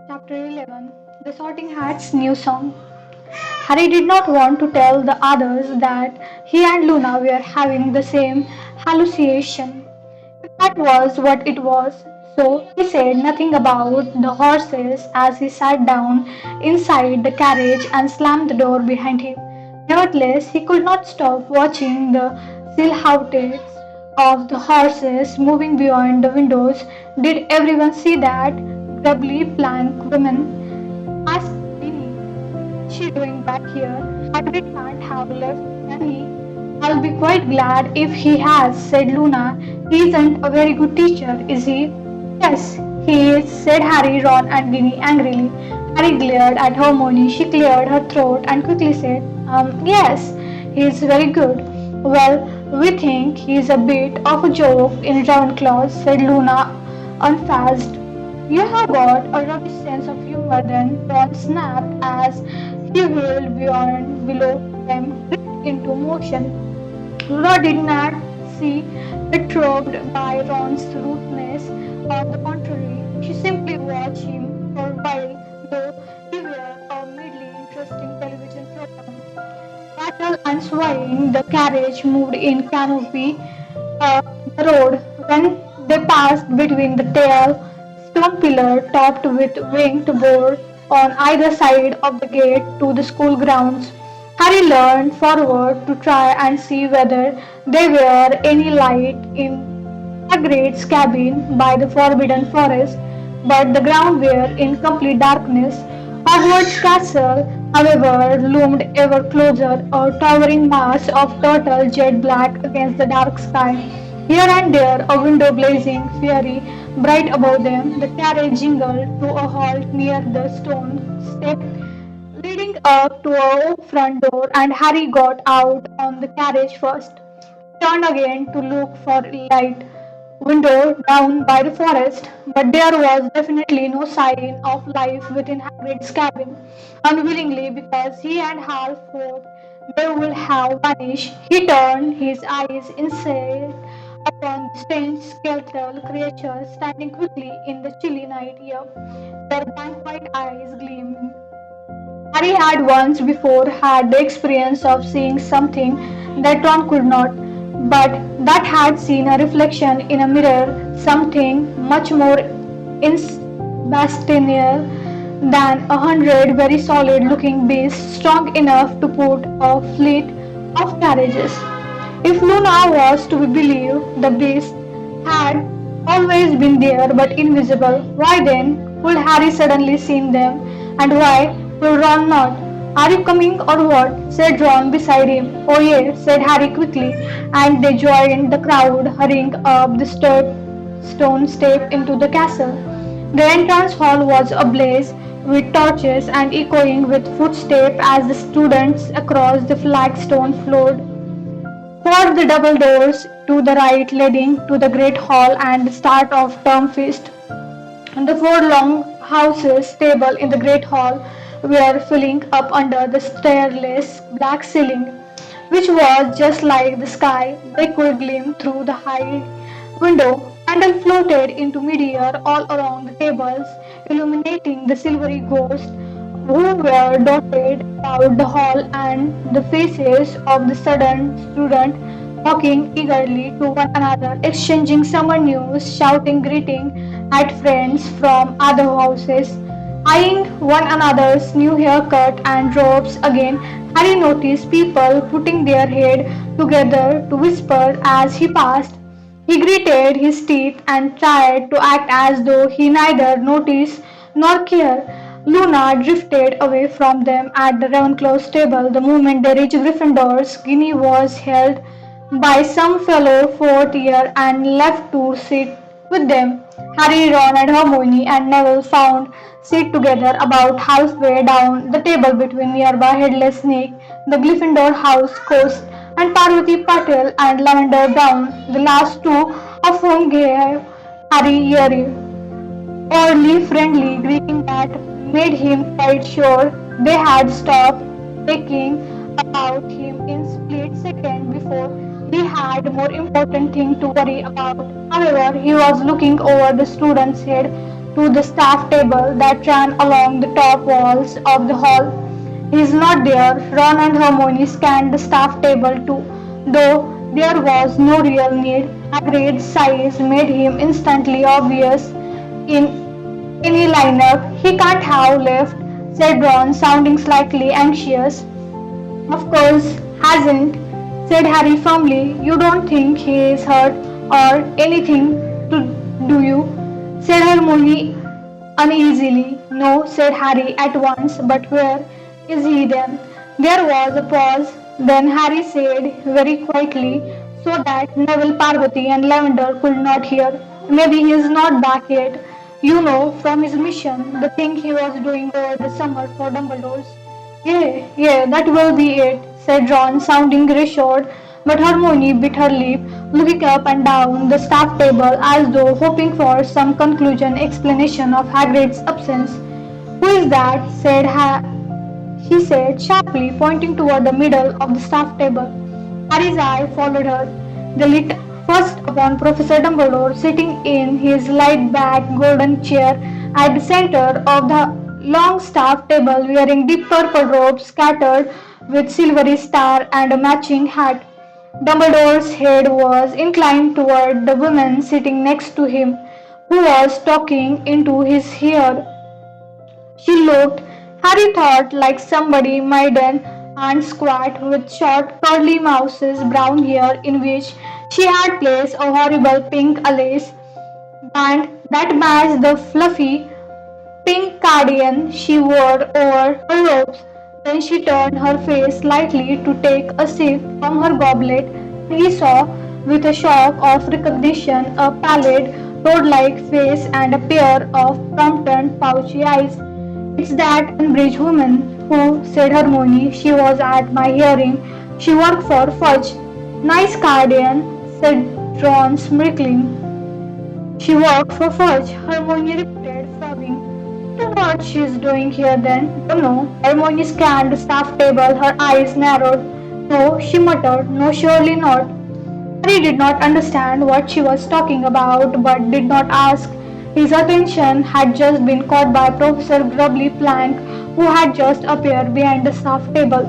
Chapter 11. The Sorting Hat's New Song. Harry did not want to tell the others that he and Luna were having the same hallucination. That was what it was. So he said nothing about the horses as he sat down inside the carriage and slammed the door behind him. Nevertheless, he could not stop watching the silhouettes of the horses moving beyond the windows. Did everyone see that grubbly plank woman? Asked Ginny. What's she doing back here? Hagrid can't have left, can he? I'll be quite glad if he has, said Luna. He isn't a very good teacher, is he? Yes, he is, said Harry, Ron, and Ginny angrily. Harry glared at Hermione. She cleared her throat and quickly said, yes, he is very good. Well, we think he is a bit of a joke in Ravenclaw, said Luna unfazed. You have got a rubbish sense of humor then, Ron snapped as he wheeled beyond below them, gripped into motion. Luna did not seem perturbed by Ron's rudeness. On the contrary, she simply watched him for a while, though he were a mildly interesting television program. Battle and swaying, the carriage moved in canopy up the road. When they passed between the tall stone pillar topped with winged board on either side of the gate to the school grounds, Harry leaned forward to try and see whether there were any light in Hagrid's cabin by the Forbidden Forest, but the ground were in complete darkness. Hogwarts Castle, however, loomed ever closer, a towering mass of total jet black against the dark sky. Here and there, a window blazing fiery bright above them, the carriage jingled to a halt near the stone step leading up to a front door, and Harry got out on the carriage first. Turned again to look for light window down by the forest, but there was definitely no sign of life within Hagrid's cabin. Unwillingly, because he and half hoped they would have vanished, he turned his eyes instead upon the strange skeletal creature standing quickly in the chilly night air, their blank white eyes gleaming. Harry had once before had the experience of seeing something that Ron could not, but that had seen a reflection in a mirror, something much more insubstantial than 100 very solid looking beasts strong enough to put a fleet of carriages. If Luna was to be believed, the beast had always been there but invisible. Why then could Harry suddenly seen them, and why could Ron not? Are you coming or what? Said Ron beside him. Oh yes, said Harry quickly, and they joined the crowd hurrying up the stone step into the castle. The entrance hall was ablaze with torches and echoing with footsteps as the students across the flagstone flowed for the double doors to the right leading to the great hall and the start of term feast. And the four long houses table in the great hall were filling up under the stairless black ceiling, which was just like the sky. They could gleam through the high window. Candle floated into midair all around the tables, illuminating the silvery ghosts who were dotted about the hall and the faces of the sudden students talking eagerly to one another, exchanging summer news, shouting greeting at friends from other houses, eyeing one another's new haircut and robes again. Harry noticed people putting their head together to whisper as he passed. He gritted his teeth and tried to act as though he neither noticed nor cared. Luna drifted away from them at the Ravenclaw's table the moment they reached Gryffindor's. Ginny was held by some fellow fourth year and left to sit with them. Harry, Ron, and Hermione and Neville found seat together about halfway down the table between nearby Headless Snake, the Gryffindor house ghost, and Parvati Patil and Lavender Brown, the last two of whom gave Harry eerie oddly friendly greeting that made him quite sure they had stopped thinking about him in split second before he had more important thing to worry about. However, he was looking over the student's head to the staff table that ran along the top walls of the hall. He's not there. Ron and Hermione scanned the staff table too, though there was no real need. Hagrid's size made him instantly obvious in any lineup. He can't have left, said Ron, sounding slightly anxious. Of course, hasn't, said Harry firmly. You don't think he is hurt or anything, to, do you? Said Hermione uneasily. No, said Harry at once, but where is he then? There was a pause. Then Harry said very quietly, so that Neville, Parvati, and Lavender could not hear. Maybe he is not back yet. You know, from his mission, the thing he was doing over the summer for Dumbledore's. Yeah, yeah, that will be it, said Ron, sounding reassured. But Hermione bit her lip, looking up and down the staff table as though hoping for some conclusion explanation of Hagrid's absence. Who is that? She said sharply, pointing toward the middle of the staff table. Harry's eye followed her. They lit first upon Professor Dumbledore sitting in his light-back golden chair at the center of the long staff table wearing deep purple robes scattered with silvery star and a matching hat. Dumbledore's head was inclined toward the woman sitting next to him, who was talking into his ear. She looked, Harry thought, like somebody maiden and squat with short curly mouse's brown hair in which she had placed a horrible pink lace band that matched the fluffy pink cardigan she wore over her robes. Then she turned her face slightly to take a sip from her goblet, and he saw, with a shock of recognition, a pallid, toad-like face and a pair of prominent, pouchy eyes. It's that Umbridge woman who, said Hermione, she was at my hearing. She worked for Fudge. Nice guardian, said Ron, smirking. She worked for Fudge, Hermione repeated, frowning. Don't know what she's doing here then. Don't know. Hermione scanned the staff table, her eyes narrowed. No, she muttered. No, surely not. Harry did not understand what she was talking about, but did not ask. His attention had just been caught by Professor Grubbly Plank, who had just appeared behind the staff table.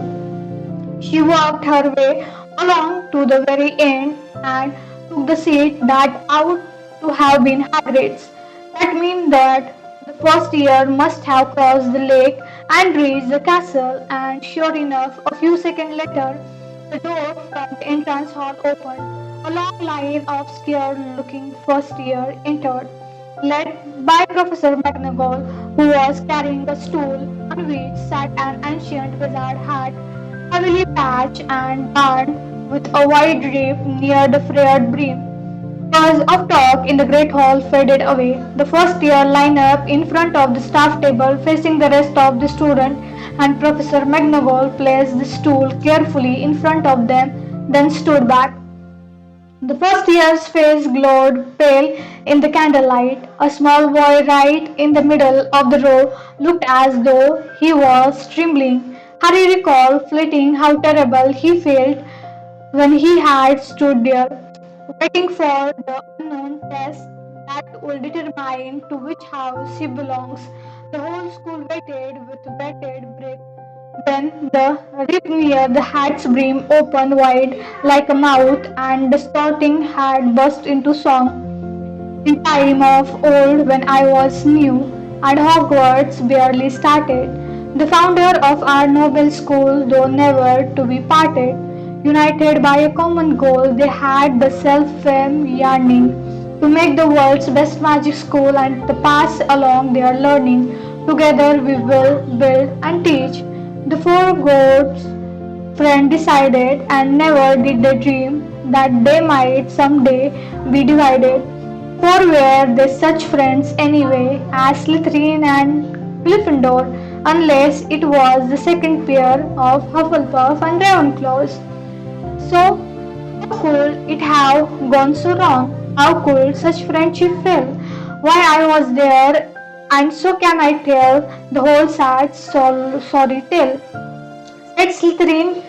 She worked her way along to the very end and took the seat that ought to have been Hagrid's. That meant that the first year must have crossed the lake and reached the castle, and sure enough, a few seconds later, the door from the entrance hall opened. A long line of scared-looking first year entered, led by Professor McGonagall, who was carrying a stool on which sat an ancient wizard hat, heavily patched and darned with a wide rip near the frayed brim. Buzz of talk in the great hall faded away. The first year lined up in front of the staff table facing the rest of the students, and Professor McGonagall placed the stool carefully in front of them, then stood back. The first year's face glowed pale in the candlelight. A small boy right in the middle of the row looked as though he was trembling. Harry recalled fleeting how terrible he felt when he had stood there, waiting for the unknown test that would determine to which house he belongs. The whole school waited with bated breath. Then the rip near the hat's brim opened wide like a mouth, and the starting hat burst into song. In time of old when I was new, and Hogwarts barely started, the founder of our noble school, though never to be parted, united by a common goal, they had the self-fame yearning to make the world's best magic school and to pass along their learning. Together we will build and teach. The four goats friend decided, and never did they dream that they might someday be divided. For were they such friends anyway as Slytherin and Gryffindor, unless it was the second pair of Hufflepuff and Ravenclaws? So, how could it have gone so wrong? How could such friendship fail? Why I was there, and so can I tell the whole sad sorry tale. Said Slytherin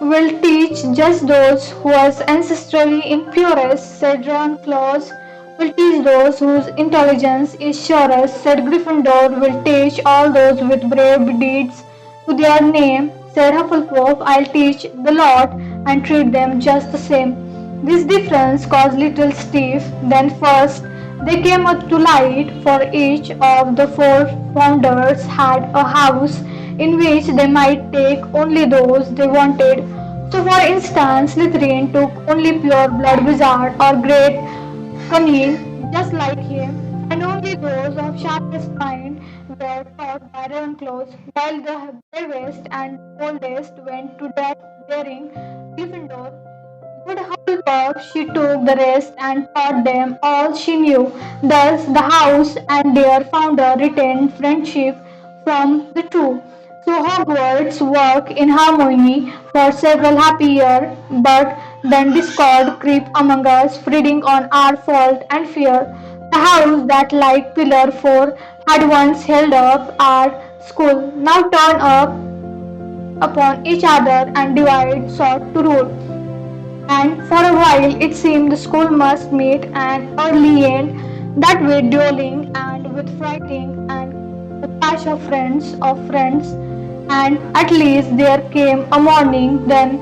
will teach just those who are ancestrally impurest, said Ravenclaws will teach those whose intelligence is surest, said Gryffindor will teach all those with brave deeds to their name, said Hufflepuff, I'll teach the lot and treat them just the same. This difference caused little stiff. Then first they came up to light, for each of the four founders had a house in which they might take only those they wanted. So for instance, Slytherin took only pure blood wizard or great cunning, just like him, and only those of sharpest mind were taught by Ravenclaw, while the bravest and boldest went to death daring Gryffindor. Good Hufflepuff, she took the rest and taught them all she knew. Thus, the house and their founder retained friendship from the two. So Hogwarts worked in harmony for several happy years, but then discord crept among us, feeding on our fault and fear. The house that, like Pillar 4, had once held up our school, now turned up upon each other and divide sought to rule. And for a while it seemed the school must meet an early end, that way dueling and with fighting and a clash of friends. And at least there came a morning then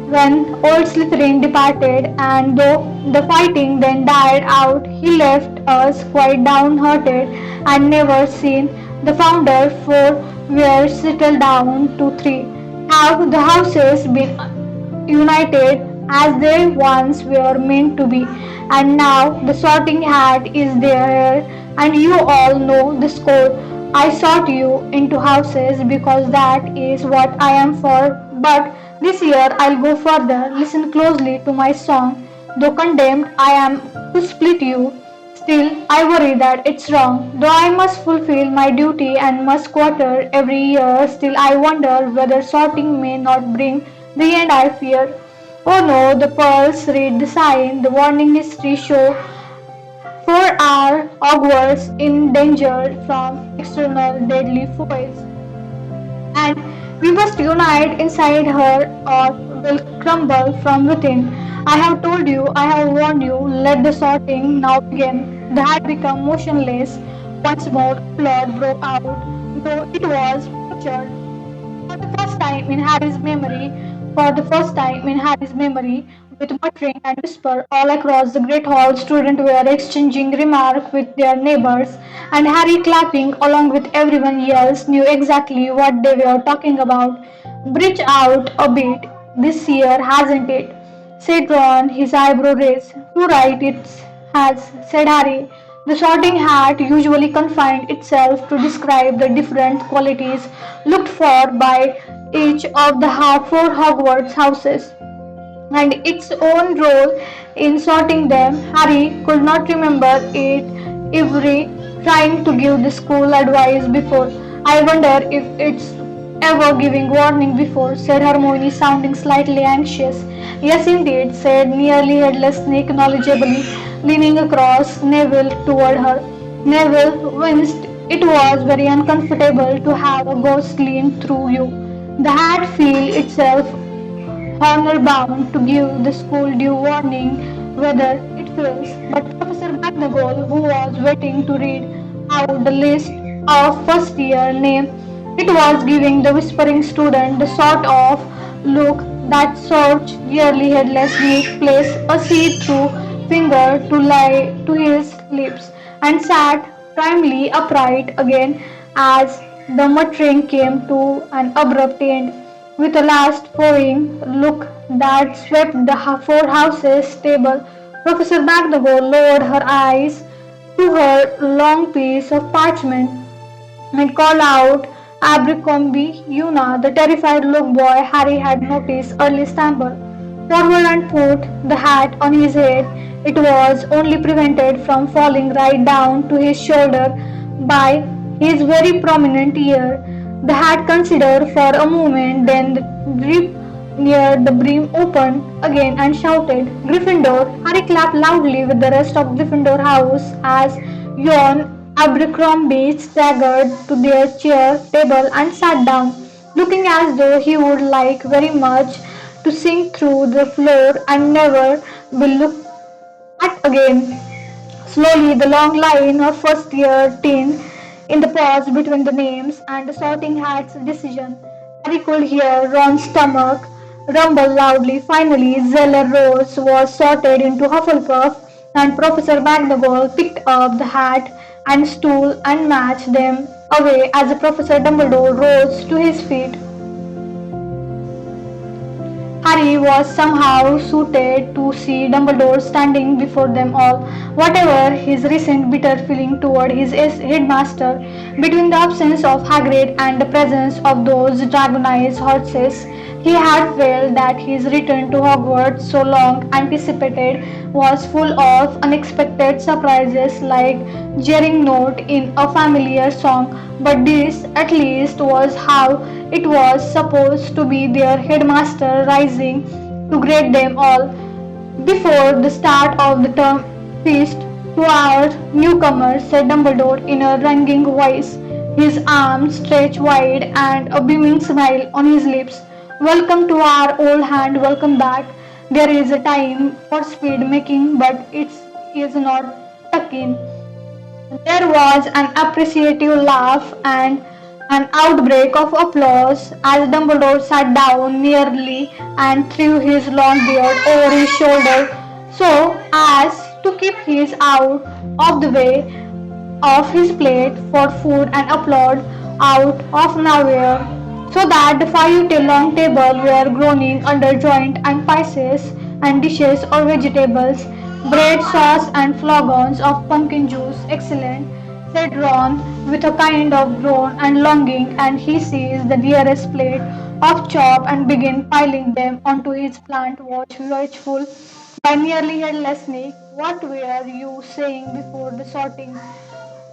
when old Slytherin departed, and though the fighting then died out, he left us quite downhearted and never seen the founder for were settled down to three. Have the houses been united as they once were meant to be, and now the sorting hat is there, and you all know the score. I sort you into houses because that is what I am for, but this year I'll go further. Listen closely to my song. Though condemned, I am to split you. Still, I worry that it's wrong. Though I must fulfill my duty and must quarter every year, still I wonder whether sorting may not bring the end I fear. Oh no, the pearls read the sign, the warning history show for our Hogwarts in danger from external deadly foes, and we must unite inside her or will crumble from within. I have told you, I have warned you, let the sorting now begin. The hat became motionless. Once more, blood broke out, though it was punctured for the first time in Harry's memory, with muttering and whisper all across the great hall, students were exchanging remarks with their neighbors, and Harry, clapping along with everyone else, knew exactly what they were talking about. Breach out a bit this year, hasn't it? Said Ron, his eyebrow raised. Too right it has, said Harry. The sorting hat usually confined itself to describe the different qualities looked for by each of the four Hogwarts houses, and its own role in sorting them. Harry could not remember it every trying to give the school advice before. I wonder if it's ever giving warning before, said Hermione, sounding slightly anxious. Yes, indeed, said nearly headless Snake knowledgeably, leaning across Neville toward her. Neville winced. It was very uncomfortable to have a ghost lean through you. The hat feel itself honor bound to give the school due warning whether it fails. But Professor McGonagall, who was waiting to read out the list of first year names, it was giving the whispering student the sort of look that Sorge, yearly headless Nick, placed a see-through finger to his lips and sat primly upright again as the muttering came to an abrupt end. With a last foreign look that swept the four houses table, Professor McGonagall lowered her eyes to her long piece of parchment and called out Abercrombie, Una, the terrified look boy Harry had noticed early stumbled forward and put the hat on his head. It was only prevented from falling right down to his shoulder by his very prominent ear. The hat considered for a moment, then the grip near the brim opened again and shouted, Gryffindor! Harry clapped loudly with the rest of Gryffindor house as Yon Abercrombie staggered to their chair table and sat down, looking as though he would like very much to sink through the floor and never be looked at again. Slowly, the long line of first year teen in the pause between the names and the sorting hat's decision. Harry could hear Ron's stomach rumble loudly. Finally, Zeller Rose was sorted into Hufflepuff, and Professor McGonagall picked up the hat and stool and matched them away as Professor Dumbledore rose to his feet. Harry was somehow suited to see Dumbledore standing before them all. Whatever his recent bitter feeling toward his headmaster, between the absence of Hagrid and the presence of those dragonized horses, he had felt that his return to Hogwarts, so long anticipated, was full of unexpected surprises like jeering note in a familiar song. But this, at least, was how it was supposed to be, their headmaster rising to greet them all. Before the start of the term feast, to our newcomers, said Dumbledore in a ringing voice, his arms stretched wide and a beaming smile on his lips. Welcome to our old hand, welcome back. There is a time for speed making, but it is not tucking. There was an appreciative laugh and an outbreak of applause as Dumbledore sat down nearly and threw his long beard over his shoulder so as to keep his out of the way of his plate for food and applaud out of nowhere, so that the 5 long table were groaning under joint and pieces and dishes or vegetables, bread sauce and flagons of pumpkin juice, excellent, said Ron with a kind of groan and longing, and he seized the nearest plate of chop and began piling them onto his plant watch watchful by nearly headless Nick. What were you saying before the sorting?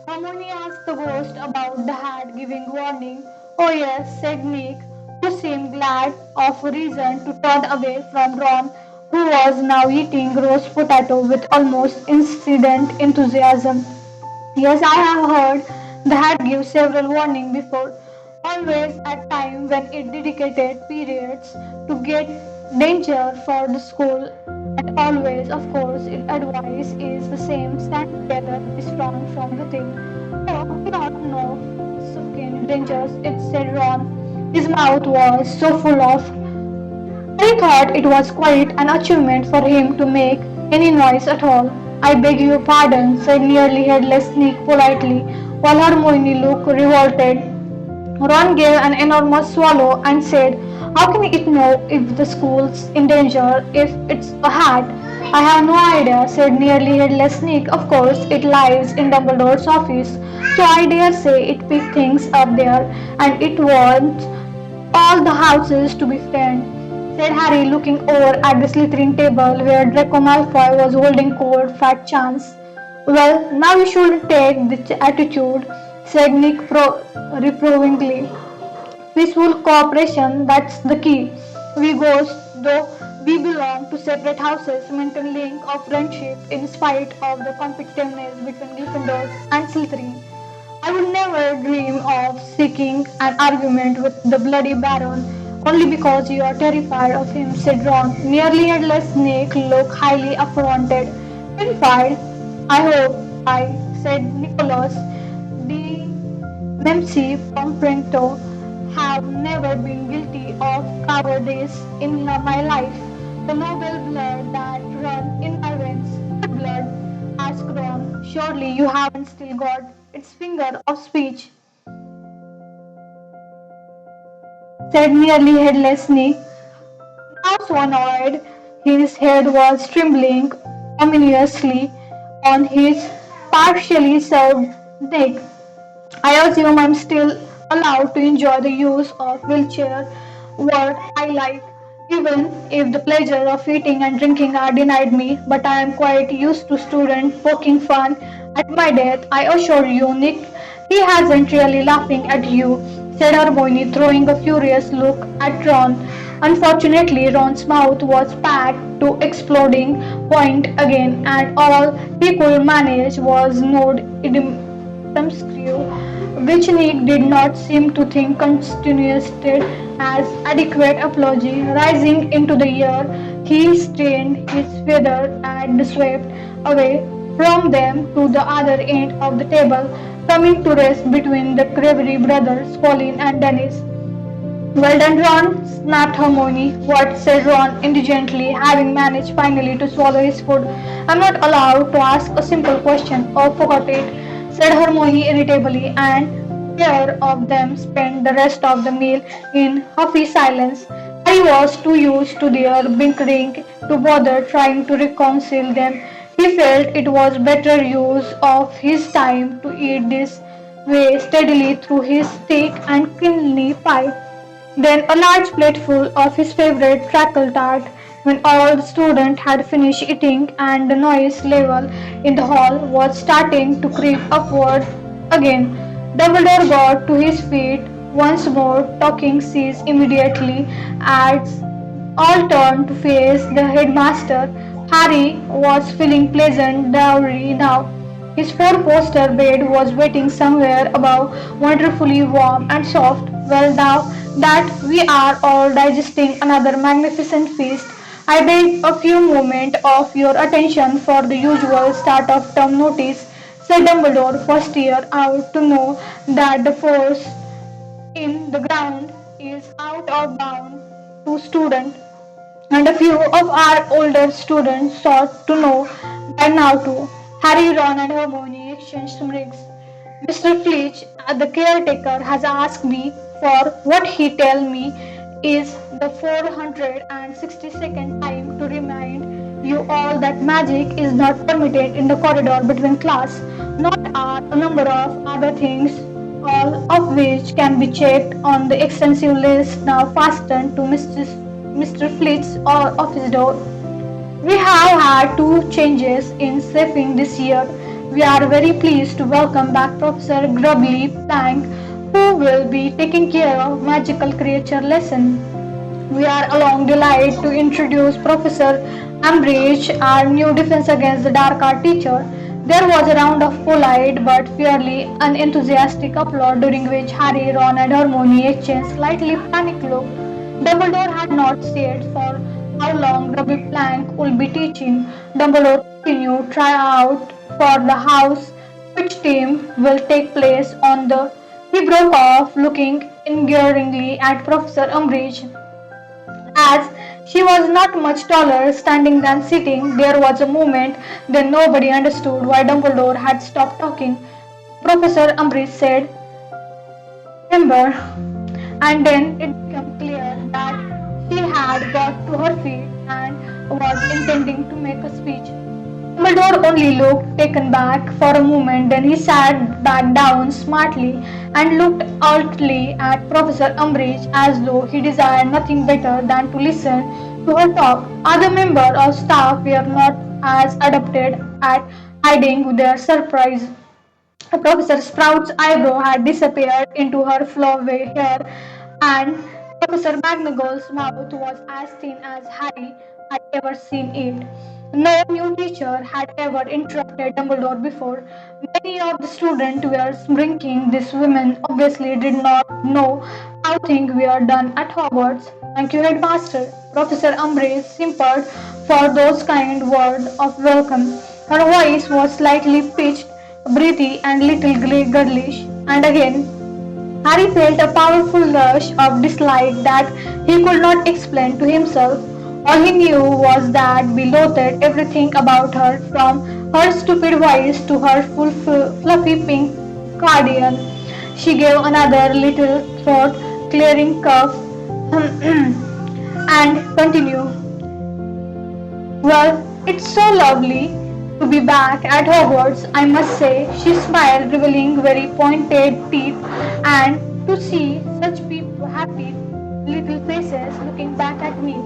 Harmony asked the ghost about the hat giving warning. Oh yes, said Nick, who seemed glad of a reason to turn away from Ron, who was now eating roast potato with almost instant enthusiasm. Yes, I have heard the hat give several warnings before, always at time when it dedicated periods to get danger for the school, and always, of course, its advice is the same: stand together, be strong from within. Oh, we don't know suffering dangers, it said Ron. His mouth was so full of I thought it was quite an achievement for him to make any noise at all. I beg your pardon, said nearly headless Nick politely, while Hermione looked revolted. Ron gave an enormous swallow and said, how can it know if the school's in danger if it's a hat? I have no idea, said nearly headless Nick. Of course, it lies in Dumbledore's office, so I dare say it picked things up there, and it wants all the houses to be friends, said Harry, looking over at the Slytherin table where Draco Malfoy was holding cold, fat chance. Well, now you shouldn't take this attitude, said Nick reprovingly. Peaceful cooperation, that's the key. We ghosts, though we belong to separate houses, maintain link of friendship in spite of the competitiveness between Gryffindor and Slytherin. I would never dream of seeking an argument with the bloody Baron only because you are terrified of him, said Ron. Nearly headless Snake looked highly affronted. Terrified? I hope I, said Nicholas. The Memsi Pomprento have never been guilty of cowardice in my life. The noble blood that runs in my veins. What blood? Asked Ron. Surely you haven't still got its finger of speech, said nearly headless Nick. Now so annoyed, his head was trembling ominously on his partially served neck. I assume I'm still allowed to enjoy the use of wheelchair word I like, even if the pleasure of eating and drinking are denied me, but I am quite used to students poking fun at my death. I assure you, Nick, he hasn't really laughing at you, said Hermione, throwing a furious look at Ron. Unfortunately, Ron's mouth was packed to exploding point again, and all he could manage was nod thumbscrew, which Nick did not seem to think constituted as adequate apology. Rising into the air, he strained his feather and swept away from them to the other end of the table, coming to rest between the Crevery brothers, Colin and Dennis. Well done, Ron, snapped Hermione. What? Said Ron indigently, having managed finally to swallow his food. I'm not allowed to ask a simple question. Oh, forgot it, said Hermione irritably, and pair of them spent the rest of the meal in huffy silence. Harry was too used to their bickering to bother trying to reconcile them. He felt it was better use of his time to eat this way steadily through his steak and kidney pie. Then a large plateful of his favorite crackle tart. When all the students had finished eating and the noise level in the hall was starting to creep upward again, Dumbledore got to his feet once more, talking ceased immediately as all turned to face the headmaster. Harry was feeling pleasant dowry now. His four-poster bed was waiting somewhere above, wonderfully warm and soft. Well, now that we are all digesting another magnificent feast, I beg a few moments of your attention for the usual start of term notice, said Dumbledore, first year out to know that the force in the ground is out of bound to student, and a few of our older students sought to know by now too. Harry, Ron, and Hermione exchanged some rings. Mr. Fletch, the caretaker, has asked me for what he tell me is the 462nd time to remind you all that magic is not permitted in the corridor between class. Not are a number of other things, all of which can be checked on the extensive list now fastened to Mr. Fleet's office door. We have had two changes in staffing this year. We are very pleased to welcome back Professor Grubbly Plank, who will be taking care of magical creature lesson. We are along delighted to introduce Professor Umbridge, our new Defense Against the Dark Art teacher. There was a round of polite but fairly unenthusiastic applause during which Harry, Ron, and Hermione exchanged slightly panicked looks. Dumbledore had not said for how long Grubby Plank would be teaching. Dumbledore continued try out for the house which team will take place on the. He broke off, looking inquiringly at Professor Umbridge. As she was not much taller standing than sitting, there was a moment then nobody understood why Dumbledore had stopped talking. Professor Umbridge said, "Remember," and then it became clear that she had got to her feet and was intending to make a speech. Dumbledore only looked taken back for a moment, then he sat back down smartly and looked altly at Professor Umbridge as though he desired nothing better than to listen to her talk. Other members of staff were not as adapted at hiding their surprise. Professor Sprout's eyebrow had disappeared into her flowy hair, and Professor McGonagall's mouth was as thin as Harry had ever seen it. No new teacher had ever interrupted Dumbledore before. Many of the students were shrinking. These women obviously did not know how things were done at Hogwarts. Thank you, Headmaster. Professor Umbridge simpered for those kind words of welcome. Her voice was slightly pitched, breathy, and little girlish. And again, Harry felt a powerful rush of dislike that he could not explain to himself. All he knew was that he loathed everything about her, from her stupid voice to her full fluffy pink cardigan. She gave another little throat clearing cough and continued. Well, it's so lovely to be back at Hogwarts, I must say. She smiled, revealing very pointed teeth, and to see such people happy little faces looking back at me.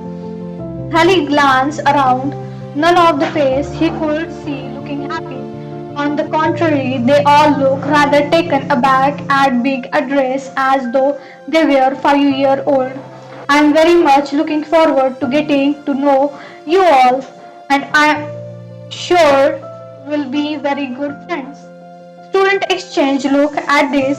Harry glanced around. None of the face he could see looking happy. On the contrary, they all looked rather taken aback at big address as though they were 5 years old. I'm very much looking forward to getting to know you all, and I'm sure we'll be very good friends. Student exchange look at this.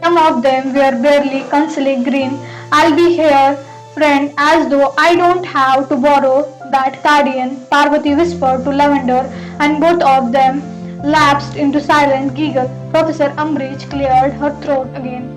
Some of them were barely concealing grin. I'll be here, friend, as though I don't have to borrow that cardigan, Parvati whispered to Lavender, and both of them lapsed into silent giggle. Professor Umbridge cleared her throat again.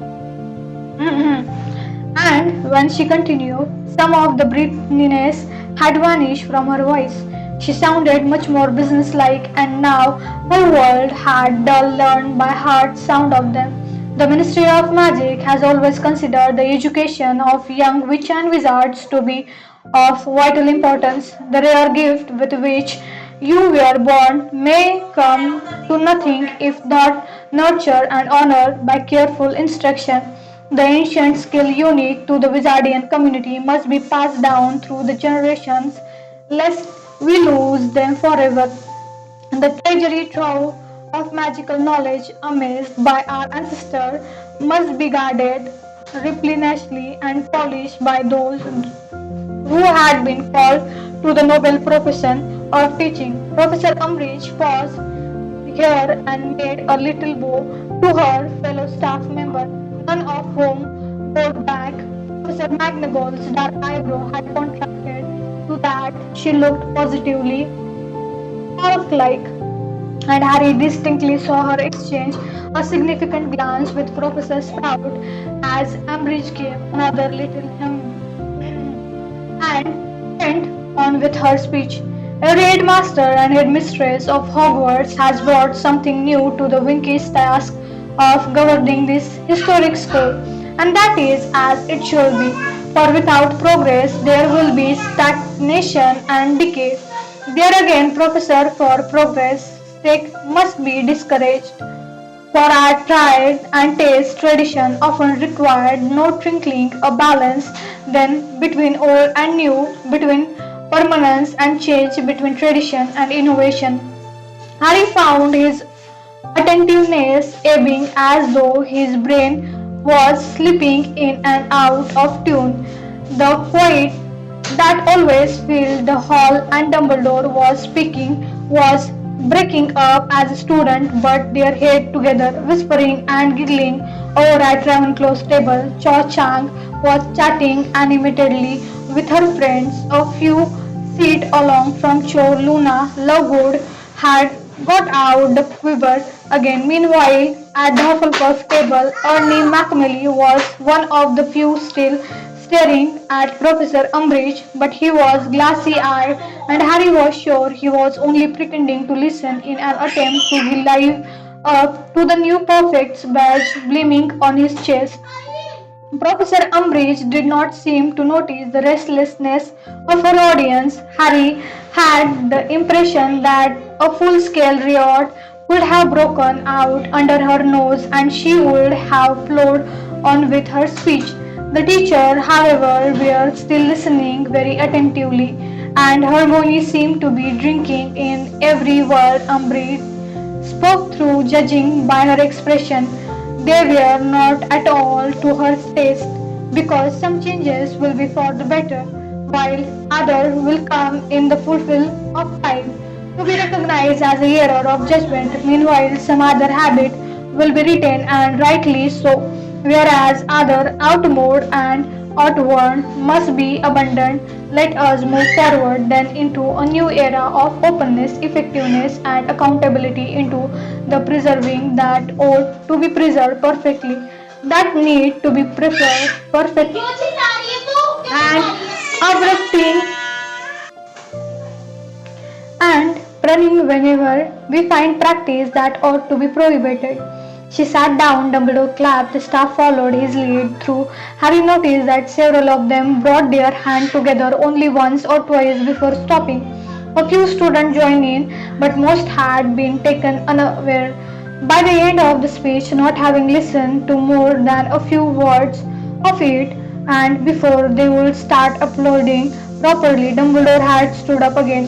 And when she continued, some of the brittliness had vanished from her voice. She sounded much more businesslike, and now her world had the learned by heart sound of them. The Ministry of Magic has always considered the education of young witch and wizards to be of vital importance. The rare gift with which you were born may come to nothing if not nurtured and honored by careful instruction. The ancient skill unique to the Wizardian community must be passed down through the generations, lest we lose them forever. The treasury trove of magical knowledge amassed by our ancestors must be guarded, replenished, and polished by those who had been called to the noble profession of teaching. Professor Umbridge paused here and made a little bow to her fellow staff member, none of whom bore back. Professor McGonagall's dark eyebrow had contracted to that she looked positively orc-like, and Harry distinctly saw her exchange a significant glance with Professor Sprout as Umbridge gave another little and went on with her speech. Every headmaster and headmistress of Hogwarts has brought something new to the Winky's task of governing this historic school, and that is as it should be. For without progress, there will be stagnation and decay. There again, Professor, for progress' sake must be discouraged. For our tried and taste tradition often required no trickling a balance then between old and new, between permanence and change, between tradition and innovation. Harry found his attentiveness ebbing as though his brain was slipping in and out of tune. The quiet that always filled the hall and Dumbledore was speaking was breaking up as a student but their head together, whispering and giggling over at Ravenclaw's table. Cho Chang was chatting animatedly with her friends a few seats along from Cho. Luna Lovegood had got out the quiver again. Meanwhile, at the Hufflepuff table, Ernie Macmillan was one of the few still staring at Professor Umbridge, but he was glassy-eyed, and Harry was sure he was only pretending to listen in an attempt to live up to the new Perfect's badge gleaming on his chest. Professor Umbridge did not seem to notice the restlessness of her audience. Harry had the impression that a full-scale riot would have broken out under her nose and she would have flowed on with her speech. The teacher, however, were still listening very attentively, and Hermione seemed to be drinking in every word Umbridge spoke through, judging by her expression. They were not at all to her taste, because some changes will be for the better, while others will come in the fulfill of time to be recognized as a error of judgment. Meanwhile, some other habit will be retained and rightly so, whereas other outmoded and outworn must be abandoned. Let us move forward then into a new era of openness, effectiveness, and accountability into the preserving that ought to be preserved perfectly, that need to be preferred perfectly, and abrupting and running whenever we find practice that ought to be prohibited. She sat down, Dumbledore clapped, the staff followed his lead through. Harry noticed that several of them brought their hand together only once or twice before stopping. A few students joined in, but most had been taken unaware. By the end of the speech, not having listened to more than a few words of it, and before they would start applauding properly, Dumbledore had stood up again.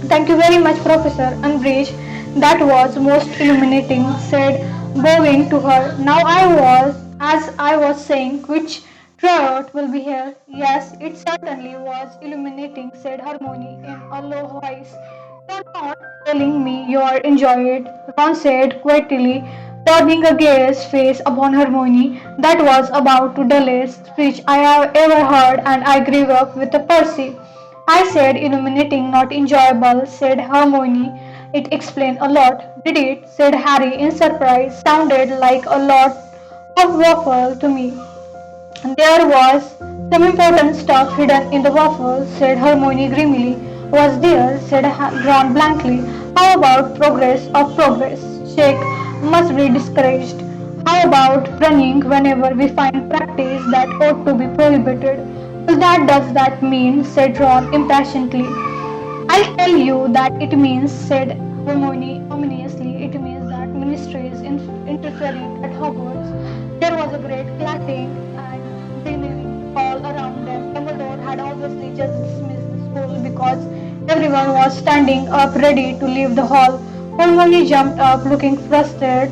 Thank you very much, Professor Umbridge. That was most illuminating, said, bowing to her. Now as I was saying, which Trot will be here. Yes, it certainly was illuminating, said Hermione in a low voice. You're not telling me you're enjoying it, Ron said quietly, turning a gaze face upon Hermione. That was about the dullest speech I have ever heard, and I grew up with a Percy. I said illuminating, not enjoyable, said Hermione. It explained a lot. Did it? Said Harry in surprise. Sounded like a lot of waffle to me. There was some important stuff hidden in the waffle, said Hermione grimly. Was there? Said Ron blankly. How about progress of progress? Shake must be discouraged. How about running whenever we find practice that ought to be prohibited? Does that mean? Said Ron impatiently. I'll tell you that it means, said Hermione ominously, it means that ministry is interfering at Hogwarts. There was a great clapping and billowing all around them. Dumbledore had obviously just dismissed the school because everyone was standing up ready to leave the hall. Hermione jumped up looking frustrated.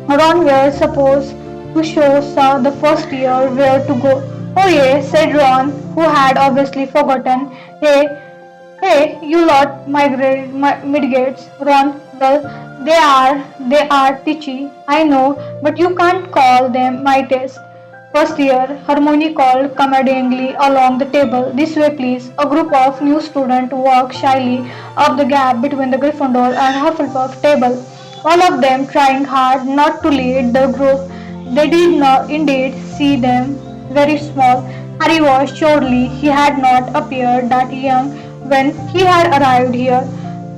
Ron were supposed to show the first year where to go. Oh yeah, said Ron, who had obviously forgotten. Hey, you lot midgates, Ron. Well, they are titchy, I know, but you can't call them mightiest. First year, Harmony called commandingly along the table. This way, please. A group of new students walked shyly up the gap between the Gryffindor and Hufflepuff table, all of them trying hard not to lead the group. They did not indeed see them very small. Harry was surely he had not appeared that young when he had arrived here.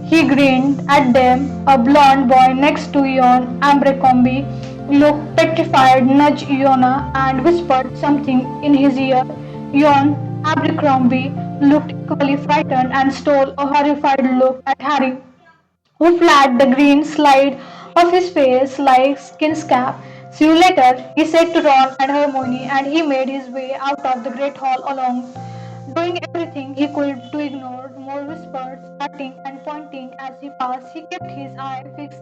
He grinned at them. A blond boy next to Yon Abercrombie looked petrified, nudged Iona, and whispered something in his ear. Yon Abercrombie looked equally frightened and stole a horrified look at Harry, who flapped the green slide off his face like skin scab. See you later, he said to Ron and Hermione, and he made his way out of the great hall along, doing everything he could to ignore more whispers, cutting and pointing as he passed. He kept his eye fixed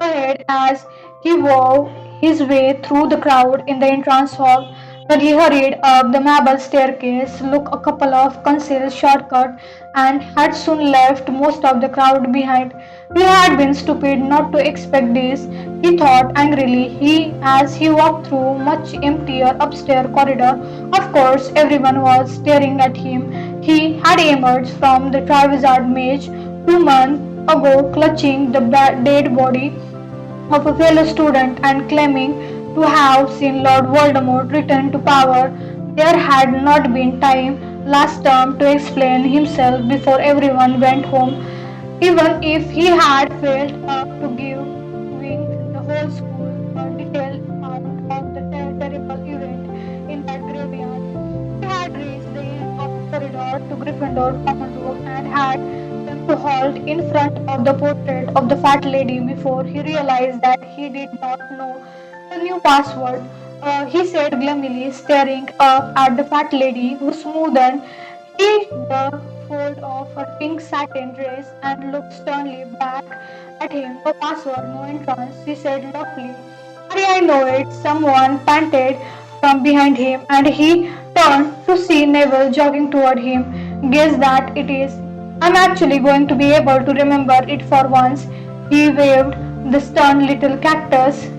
ahead as he wove his way through the crowd in the entrance hall. When he hurried up the marble staircase, took a couple of concealed shortcuts, and had soon left most of the crowd behind. He had been stupid not to expect this, he thought angrily, as he walked through much emptier upstairs corridor. Of course, everyone was staring at him. He had emerged from the Triwizard Maze 2 months ago, clutching the dead body of a fellow student and claiming to have seen Lord Voldemort return to power. There had not been time last term to explain himself before everyone went home, even if he had failed up to give the whole school a detailed account of the terrible event in that graveyard. He had reached the end of the corridor to Gryffindor common room and had them to halt in front of the portrait of the fat lady before he realized that he did not know the new password. He said gloomily, staring up at the fat lady who smoothed the fold of her pink satin dress and looked sternly back at him. No password, no entrance, she said roughly. Harry, I know it, someone panted from behind him, and he turned to see Neville jogging toward him. Guess that it is. I'm actually going to be able to remember it for once. He waved the stern little cactus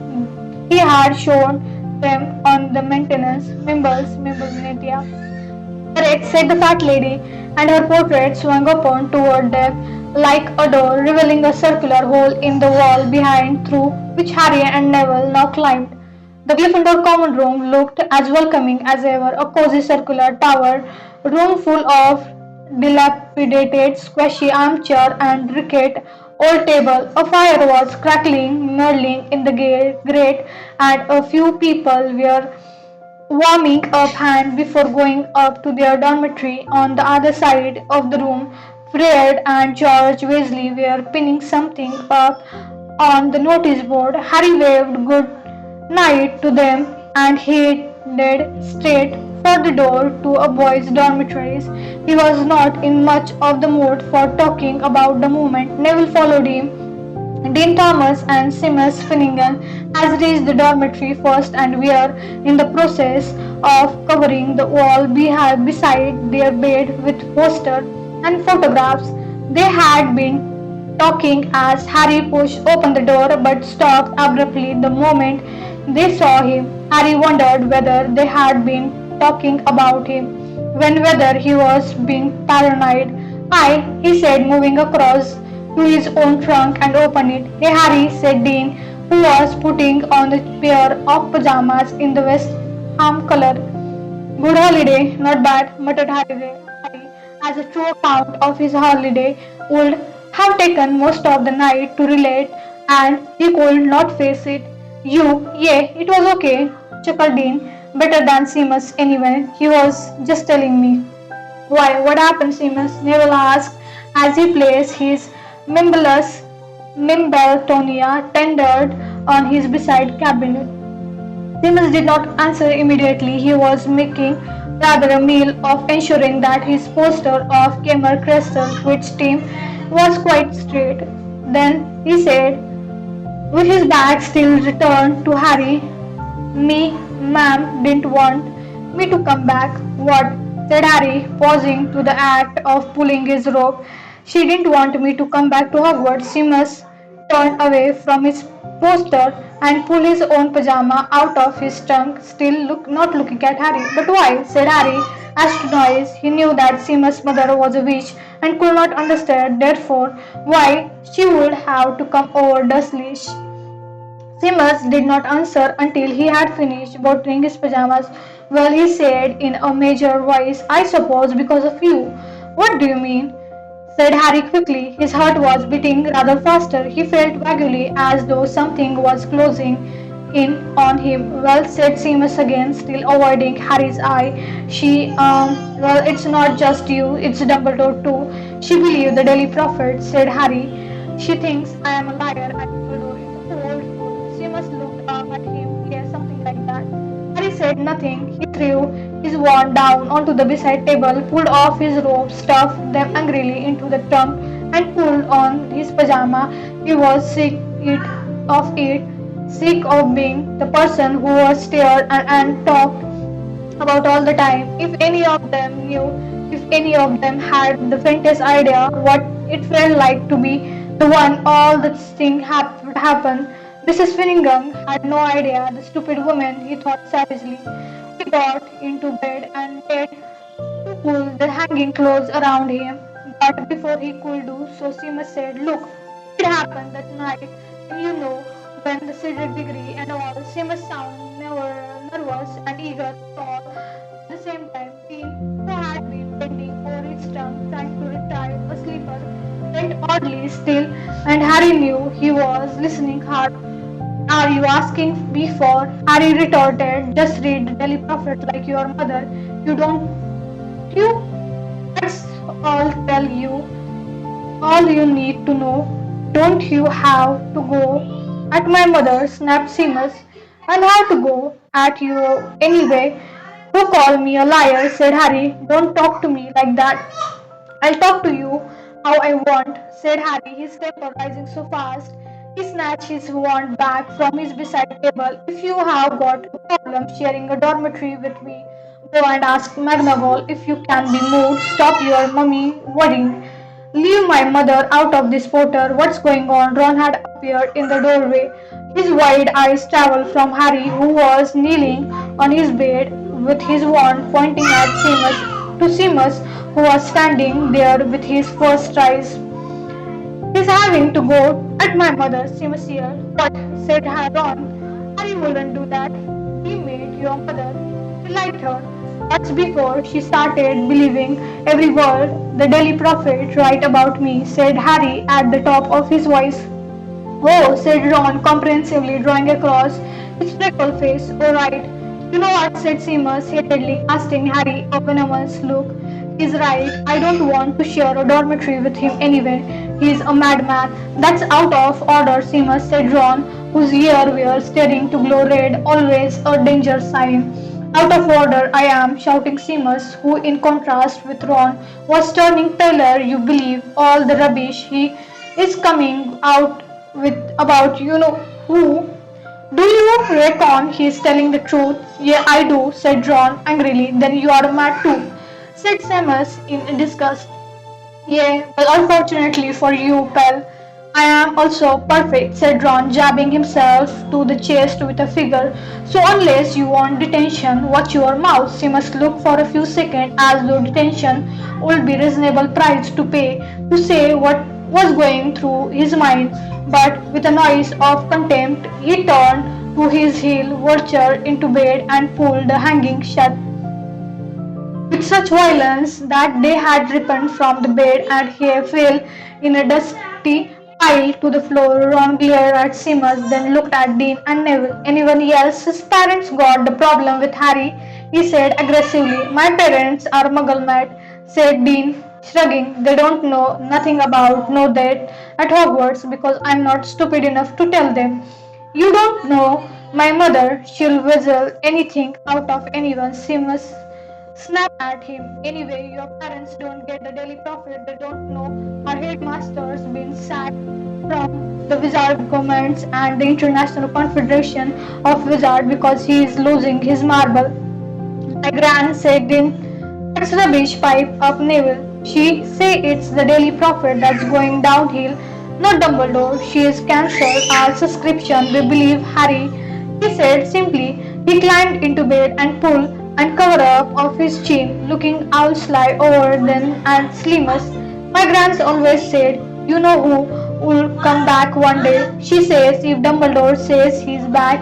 he had shown them on the maintenance memorabilia. Correct, said the fat lady, and her portrait swung upon toward them like a door, revealing a circular hole in the wall behind through which Harry and Neville now climbed. The Gryffindor common room looked as welcoming as ever, a cozy circular tower, room full of dilapidated, squashy armchair and rickety old table. A fire was crackling merrily in the grate, and a few people were warming up hand before going up to their dormitory on the other side of the room. Fred and George Weasley were pinning something up on the notice board. Harry waved good night to them and headed straight for the door to a boys' dormitories. He was not in much of the mood for talking about the moment. Neville followed him. Dean Thomas and Seamus Finnegan has reached the dormitory first and were in the process of covering the wall beside their bed with posters and photographs. They had been talking as Harry pushed open the door but stopped abruptly the moment they saw him. Harry wondered whether they had been talking about him, whether he was being paranoid. Hi, he said, moving across to his own trunk and opened it. Hey Harry, said Dean, who was putting on a pair of pajamas in the West Ham color. Good holiday, not bad, muttered Harry, as a true account of his holiday would have taken most of the night to relate, and he could not face it. Yeah, it was okay, chuckled Dean. Better than Seamus anyway. He was just telling me. Why, what happened, Seamus? Neville asked as he placed his Mimblus Mimbletonia tendered on his beside cabinet. Simmons did not answer immediately. He was making rather a meal of ensuring that his poster of Kemmer Crystal Twitch team was quite straight. Then he said, with his back still returned to Harry, me, ma'am, didn't want me to come back. What? Said Harry, pausing to the act of pulling his rope. She didn't want me to come back to Hogwarts. She must turn away from his poster and pull his own pajama out of his trunk, still not looking at Harry. But why? Said Harry, astonished. He knew that Seamus' mother was a witch and could not understand, therefore, why she would have to come over Dursley. Seamus did not answer until he had finished buttoning his pajamas. Well, he said in a major voice, I suppose because of you. What do you mean? Said Harry quickly. His heart was beating rather faster. He felt vaguely as though something was closing in on him. Well, said Seamus again, still avoiding Harry's eye. Well, it's not just you, it's Dumbledore too. She believed the Daily Prophet, said Harry. She thinks I am a liar and Dumbledore is a old fool. Seamus looked up at him. Yes, something like that. Harry said nothing. He threw his wand down onto the beside table, pulled off his robe, stuffed them angrily into the trunk, and pulled on his pajama. He was sick of being the person who was stared and talked about all the time. If any of them had the faintest idea what it felt like to be the one all this thing happened, Mrs. Finningham had no idea. The stupid woman, he thought savagely. He got into bed and tried to pull the hanging clothes around him, but before he could do so, Seamus said, Look, it happened that night, and you know, when the Cedric degree and all, Seamus sounded nervous and eager to talk. At the same time, Dean, who had been bending over his tongue, trying to retrieve a sleeper, went oddly still, and Harry knew he was listening hard. Are you asking me for? Harry retorted, just read the Daily Prophet like your mother. You don't you? That's all you need to know. Don't you have to go at my mother, snapped Seamus. I'll have to go at you anyway. Who call me a liar, said Harry. Don't talk to me like that. I'll talk to you how I want, said Harry, his temper rising so fast. He snatched his wand back from his beside table. If you have got a problem sharing a dormitory with me, go and ask McGonagall if you can be moved. Stop your mummy worrying. Leave my mother out of this, Potter. What's going on? Ron had appeared in the doorway. His wide eyes traveled from Harry, who was kneeling on his bed with his wand pointing at Seamus, to Seamus, who was standing there with his first eyes. He's having to go at my mother, Seamus here. What? Said Ron. Harry wouldn't do that. He made your mother. He liked her. That's before she started believing every word the Daily Prophet write about me, said Harry at the top of his voice. Oh, said Ron comprehensively, drawing across his freckled face. All right. You know what, said Seamus, hatedly, casting Harry a venomous look. He's right. I don't want to share a dormitory with him anyway. He's a madman. That's out of order, Seamus, said Ron, whose ears were starting to glow red, always a danger sign. Out of order I am, shouting Seamus, who in contrast with Ron was turning paler. You believe all the rubbish he is coming out with about you know who? Do you reckon he is telling the truth? Yeah, I do, said Ron angrily. Then you are mad too, said Seamus in disgust. Yeah, well, unfortunately for you, pal, I am also perfect, said Ron, jabbing himself to the chest with a finger. So unless you want detention, watch your mouth. She must look for a few seconds as though detention would be reasonable price to pay to say was going through his mind, but with a noise of contempt, he turned to his heel, vultured into bed, and pulled the hanging shut with such violence that they had ripped from the bed and he fell in a dusty pile to the floor. Ron glared at Simmons, then looked at Dean and Neville. Anyone else? His parents got the problem with Harry, he said aggressively. My parents are muggle mad, said Dean, shrugging. They don't know nothing about know that at Hogwarts because I'm not stupid enough to tell them. You don't know my mother. She'll whistle anything out of anyone. Seamus snapped at him. Anyway, your parents don't get the daily profit. They don't know our headmaster's been sacked from the Wizard governments and the International Confederation of Wizards because he is losing his marble. My gran said in that's rubbish pipe up Neville. She say it's the daily profit that's going downhill. Not Dumbledore. She is cancelled our subscription. We believe Harry. He said simply. He climbed into bed and pulled and covered up of his chin, looking owl sly over then and Slimus. My grand's always said, you know who will come back one day. She says if Dumbledore says he's back.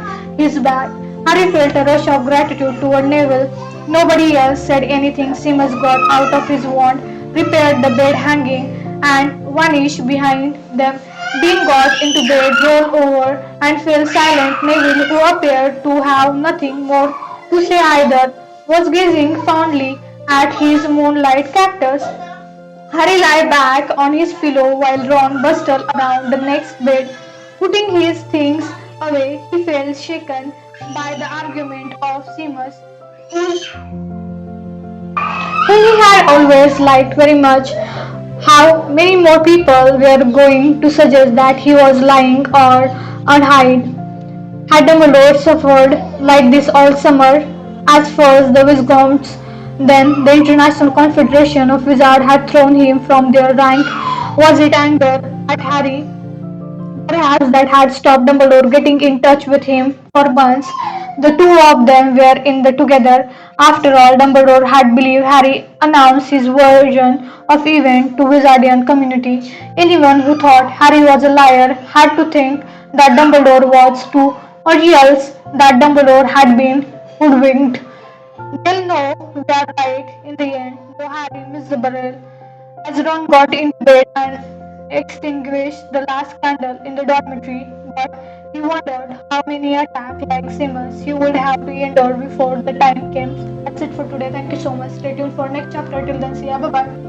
Harry felt a rush of gratitude toward Neville. Nobody else said anything. Seamus got out of his wand, repaired the bed hanging, and vanished behind them. Dean got into bed, rolled over, and fell silent. Neville, who appeared to have nothing more to say either, was gazing fondly at his moonlight cactus. Harry lay back on his pillow while Ron bustled around the next bed, putting his things away. He felt shaken by the argument of Seamus, whose whom he had always liked very much. How many more people were going to suggest that he was lying or unhide? Had Dumbledore suffered like this all summer? As first the Viscounts, then the International Confederation of Wizards had thrown him from their rank. Was it anger at Harry? Perhaps that had stopped Dumbledore getting in touch with him for months. The two of them were in the together. After all, Dumbledore had believed Harry announced his version of event to Wizardian community. Anyone who thought Harry was a liar had to think that Dumbledore was too, or else that Dumbledore had been hoodwinked. They'll know we are right in the end, though Harry miserable as Ron got into bed and extinguished the last candle in the dormitory, but he wondered how many attacks like Simmons he would have to endure before the time came. That's it for today. Thank you so much. Stay tuned for next chapter. Till then, see ya. Bye bye.